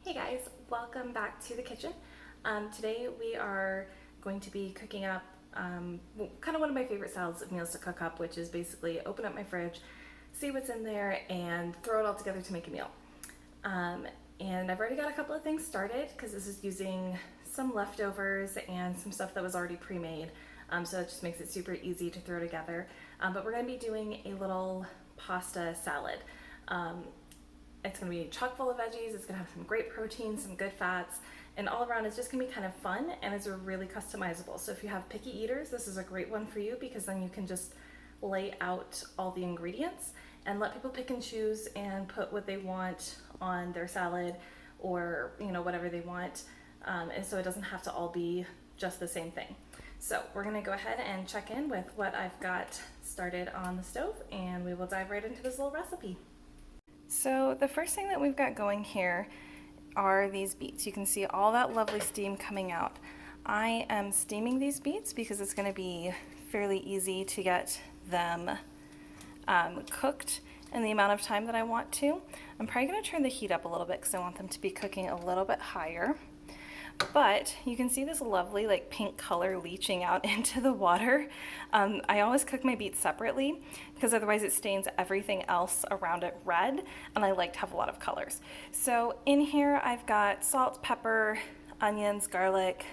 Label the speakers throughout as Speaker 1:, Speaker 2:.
Speaker 1: Hey guys, welcome back to the kitchen. Today we are going to be cooking up kind of one of my favorite styles of meals to cook up, which is basically open up my fridge, see what's in there, and throw it all together to make a meal. And I've already got a couple of things started because this is using some leftovers and some stuff that was already pre-made. So it just makes it super easy to throw together. But we're going to be doing a little pasta salad. It's going to be chock full of veggies, it's going to have some great protein, some good fats, and all around it's just going to be kind of fun, and it's really customizable. So if you have picky eaters, this is a great one for you because then you can just lay out all the ingredients and let people pick and choose and put what they want on their salad or whatever they want, and so it doesn't have to all be just the same thing. So we're going to go ahead and check in with what I've got started on the stove, and we will dive right into this little recipe. So the first thing that we've got going here are these beets. You can see all that lovely steam coming out. I am steaming these beets because it's going to be fairly easy to get them cooked in the amount of time that I want to. I'm probably going to turn the heat up a little bit because I want them to be cooking a little bit higher. But you can see this lovely pink color leaching out into the water. I always cook my beets separately because otherwise it stains everything else around it red, and I like to have a lot of colors. So in here I've got salt, pepper, onions, garlic,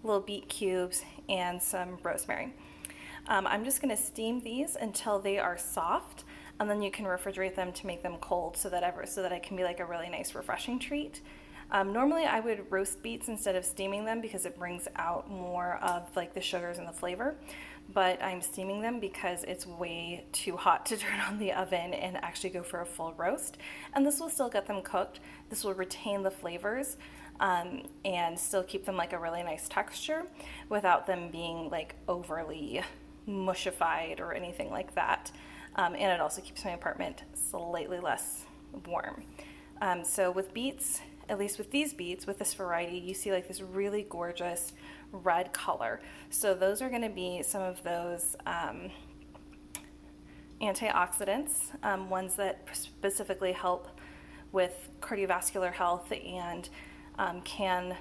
Speaker 1: little beet cubes, and some rosemary. I'm just going to steam these until they are soft, and then you can refrigerate them to make them cold so that it can be like a really nice refreshing treat. Normally I would roast beets instead of steaming them because it brings out more of the sugars and the flavor, but I'm steaming them because it's way too hot to turn on the oven and actually go for a full roast, and this will still get them cooked. This will retain the flavors and still keep them a really nice texture without them being overly mushified or anything like that, and it also keeps my apartment slightly less warm. So with beets, at least with these beets, with this variety, you see this really gorgeous red color. So those are going to be some of those antioxidants, ones that specifically help with cardiovascular health and can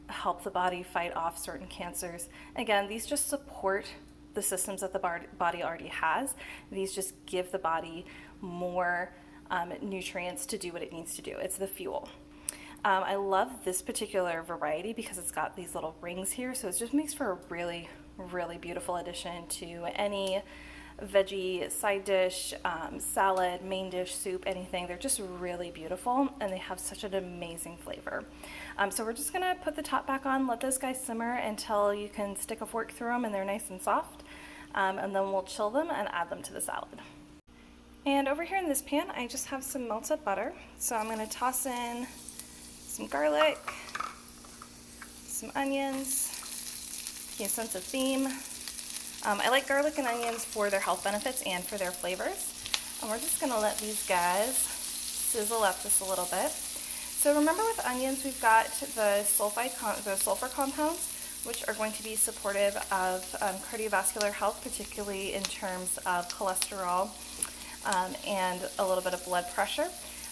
Speaker 1: help the body fight off certain cancers. Again, these just support the systems that the body already has. These just give the body more nutrients to do what it needs to do. It's the fuel. I love this particular variety because it's got these little rings here, so it just makes for a really, really beautiful addition to any veggie side dish, salad, main dish, soup, anything. They're just really beautiful, and they have such an amazing flavor. So we're just gonna put the top back on, let those guys simmer until you can stick a fork through them and they're nice and soft, and then we'll chill them and add them to the salad. And over here in this pan, I just have some melted butter, so I'm gonna toss in some garlic, some onions, give a sense of theme. I like garlic and onions for their health benefits and for their flavors. And we're just going to let these guys sizzle up just a little bit. So remember, with onions, we've got the sulfur compounds, which are going to be supportive of cardiovascular health, particularly in terms of cholesterol and a little bit of blood pressure.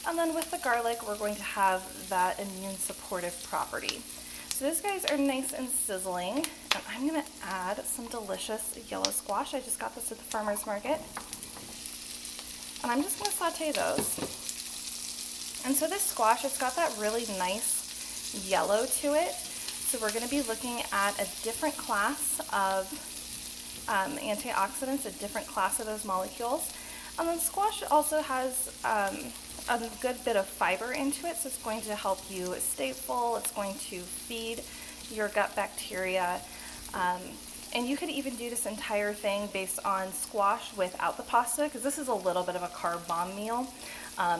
Speaker 1: And then with the garlic, we're going to have that immune supportive property. So these guys are nice and sizzling, and I'm going to add some delicious yellow squash. I just got this at the farmer's market. And I'm just going to saute those. And so this squash, it's got that really nice yellow to it. So we're going to be looking at a different class of antioxidants, a different class of those molecules. And then squash also has a good bit of fiber into it, so it's going to help you stay full. It's going to feed your gut bacteria, and you could even do this entire thing based on squash without the pasta, because this is a little bit of a carb bomb meal. I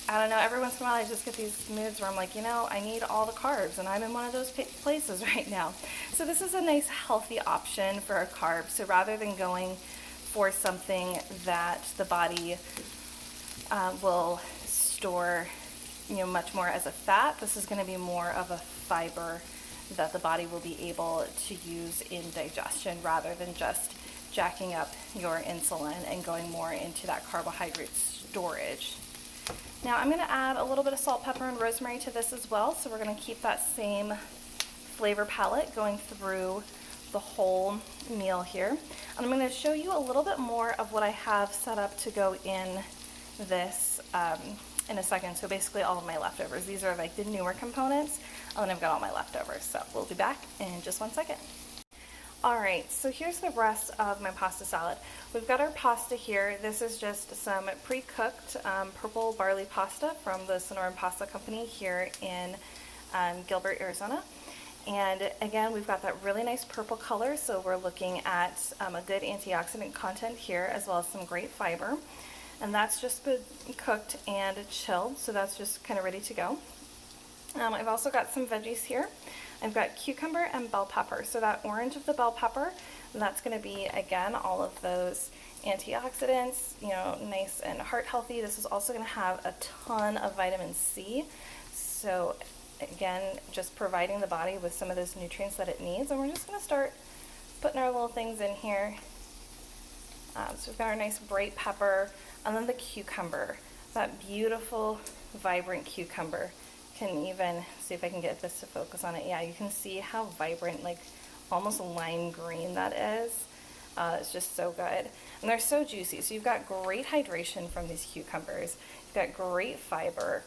Speaker 1: don't know, every once in a while I just get these moods where I'm like, I need all the carbs, and I'm in one of those places right now. So this is a nice healthy option for a carb. So rather than going for something that the body will store much more as a fat, this is going to be more of a fiber that the body will be able to use in digestion rather than just jacking up your insulin and going more into that carbohydrate storage. Now I'm going to add a little bit of salt, pepper, and rosemary to this as well, so we're going to keep that same flavor palette going through the whole meal here. And I'm going to show you a little bit more of what I have set up to go in this in a second. So basically all of my leftovers. These are like the newer components, and then I've got all my leftovers. So we'll be back in just 1 second. Alright, so here's the rest of my pasta salad. We've got our pasta here. This is just some pre-cooked purple barley pasta from the Sonoran Pasta Company here in Gilbert, Arizona. And again, we've got that really nice purple color, so we're looking at a good antioxidant content here, as well as some great fiber. And that's just been cooked and chilled, so that's just kind of ready to go. I've also got some veggies here. I've got cucumber and bell pepper. So that orange of the bell pepper, that's going to be, again, all of those antioxidants, you know, nice and heart healthy. This is also going to have a ton of vitamin C. So again, just providing the body with some of those nutrients that it needs. And we're just going to start putting our little things in here. So we've got our nice bright pepper, and then the cucumber, that beautiful, vibrant cucumber. Can even see if I can get this to focus on it. Yeah, you can see how vibrant, like almost lime green that is. It's just so good. And they're so juicy. So you've got great hydration from these cucumbers. You've got great fiber.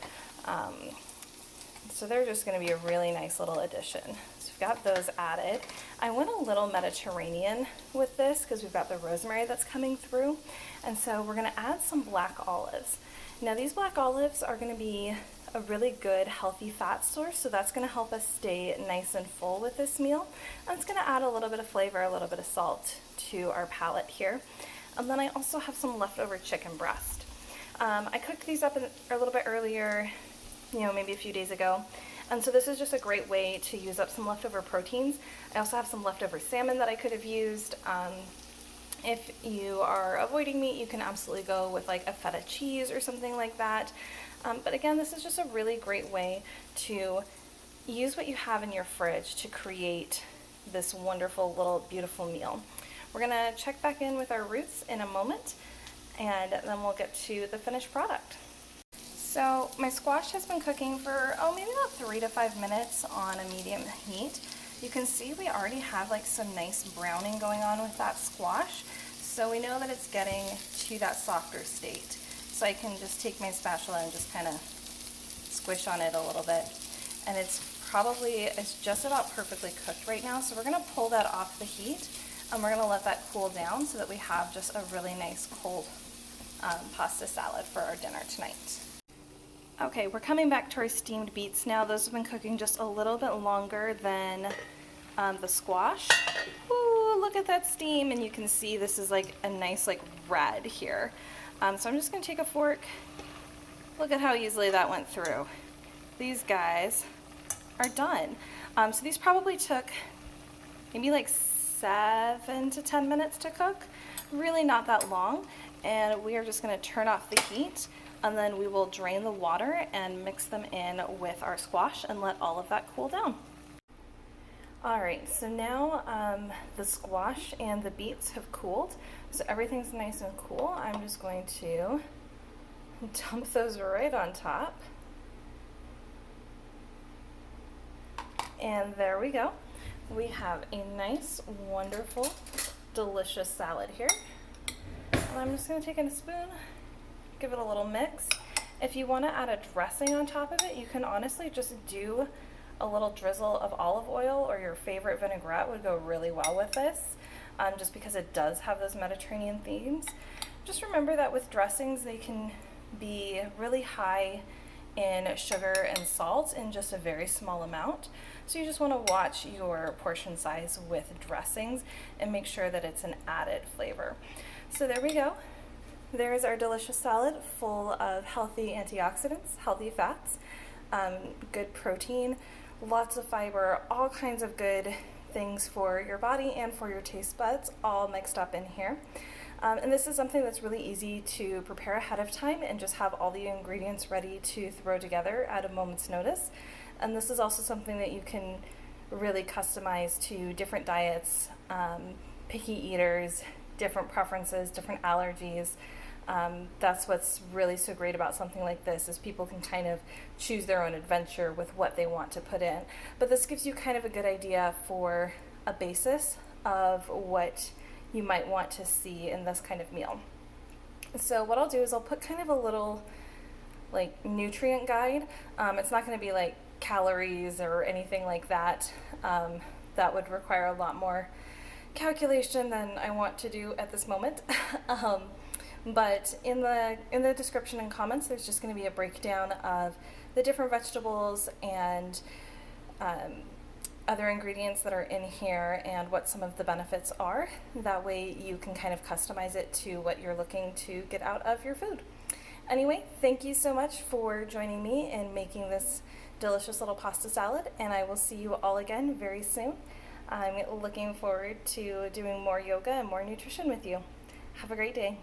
Speaker 1: So they're just going to be a really nice little addition. So we've got those added. I went a little Mediterranean with this because we've got the rosemary that's coming through. And so we're going to add some black olives. Now these black olives are going to be a really good healthy fat source, so that's going to help us stay nice and full with this meal. And it's going to add a little bit of flavor, a little bit of salt to our palate here. And then I also have some leftover chicken breast. I cooked these up a little bit earlier, you know, maybe a few days ago. And so this is just a great way to use up some leftover proteins. I also have some leftover salmon that I could have used. If you are avoiding meat, you can absolutely go with like a feta cheese or something like that. But again, this is just a really great way to use what you have in your fridge to create this wonderful little beautiful meal. We're going to check back in with our roots in a moment, and then we'll get to the finished product. So my squash has been cooking for, maybe about 3 to 5 minutes on a medium heat. You can see we already have like some nice browning going on with that squash, so we know that it's getting to that softer state. So I can just take my spatula and just kind of squish on it a little bit. And it's just about perfectly cooked right now. So we're going to pull that off the heat, and we're going to let that cool down so that we have just a really nice cold pasta salad for our dinner tonight. Okay, we're coming back to our steamed beets now. Those have been cooking just a little bit longer than the squash. Ooh, look at that steam, and you can see this is like a nice like red here. So I'm just going to take a fork. Look at how easily that went through. These guys are done. So these probably took maybe like 7 to 10 minutes to cook. Really not that long. And we are just going to turn off the heat, and then we will drain the water and mix them in with our squash and let all of that cool down. Alright, so now the squash and the beets have cooled, so everything's nice and cool. I'm just going to dump those right on top. And there we go. We have a nice, wonderful, delicious salad here. And I'm just going to take a spoon, give it a little mix. If you want to add a dressing on top of it, you can honestly just do a little drizzle of olive oil, or your favorite vinaigrette would go really well with this, just because it does have those Mediterranean themes. Just remember that with dressings, they can be really high in sugar and salt in just a very small amount. So you just want to watch your portion size with dressings and make sure that it's an added flavor. So there we go. There's our delicious salad full of healthy antioxidants, healthy fats, good protein, lots of fiber, all kinds of good things for your body and for your taste buds, all mixed up in here. And this is something that's really easy to prepare ahead of time and just have all the ingredients ready to throw together at a moment's notice. And this is also something that you can really customize to different diets, picky eaters, different preferences, different allergies. That's what's really so great about something like this, is people can kind of choose their own adventure with what they want to put in. But this gives you kind of a good idea for a basis of what you might want to see in this kind of meal. So what I'll do is I'll put kind of a little like nutrient guide. It's not going to be like calories or anything like that. That would require a lot more calculation than I want to do at this moment. But in the description and comments, there's just going to be a breakdown of the different vegetables and other ingredients that are in here and what some of the benefits are. That way you can kind of customize it to what you're looking to get out of your food. Anyway, thank you so much for joining me in making this delicious little pasta salad, and I will see you all again very soon. I'm looking forward to doing more yoga and more nutrition with you. Have a great day.